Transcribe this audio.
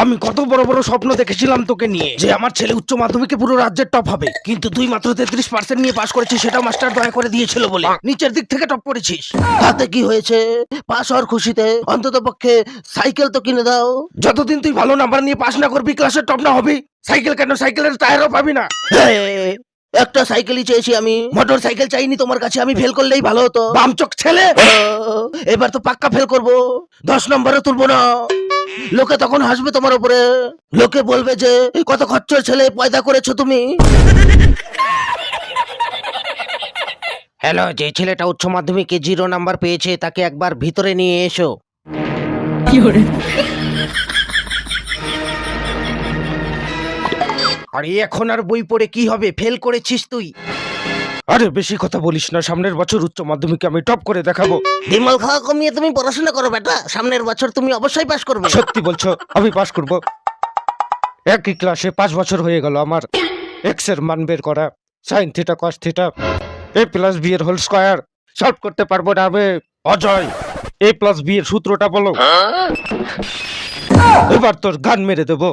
আমি কত বড় বড় স্বপ্ন দেখেছিলাম তোকে নিয়ে, যে আমার ছেলে উচ্চ মাধ্যমিকে পুরো রাজ্যের টপ হবে, কিন্তু তুই মাত্র 33% নিয়ে পাশ করেছিস, সেটাও মাস্টার দয়া করে দিয়েছিল বলে নিচের দিক থেকে টপ করেছিস। তাতে কি হয়েছে? পাশ হওয়ার খুশিতে অন্তত পক্ষে সাইকেল তো কিনে দাও। যতদিন তুই ভালো নাম্বার নিয়ে পাশ না করবি, ক্লাসের টপ না হবি, সাইকেল কেন, সাইকেলের টায়ারও পাবি না। একটা সাইকেলই চেয়েছি আমি, মোটর সাইকেল চাইনি তোমার কাছে। আমি ফেল করলেই ভালো হতো। বামচোখ ছেলে, এবার তো পাক্কা ফেল করব, 10 নম্বরে তুলবো না। লোকে তখন হাসবে তোমার উপরে, লোকে বলবে যে কত খচ্চর ছেলে পয়দা করেছো তুমি। হ্যালো, যে ছেলেটা উচ্চ মাধ্যমিকে 0 নাম্বার পেয়েছে তাকে একবার ভিতরে নিয়ে এসো। আরে এখন আর বই পড়ে কি হবে, ফেল করেছিস তুই। আরে বেশি কথা বলিস না, সামনের বছর উচ্চ মাধ্যমিকে আমি টপ করে দেখাবো। বিমল খাওয়া কমিয়ে তুমি পড়াশোনা করো বেটা, সামনের বছর তুমি অবশ্যই পাস করবে। সত্যি বলছো? আমি পাস করব। একই ক্লাসে 5 বছর হয়ে গেল আমার। এক্স এর মান বের করা, sine theta cos theta, a plus B এর হোল স্কয়ার সলভ করতে পারবো না আমি। অজয়, a প্লাস বি এর সূত্রটা বলো। এবার তোর গান মেরে দেবো।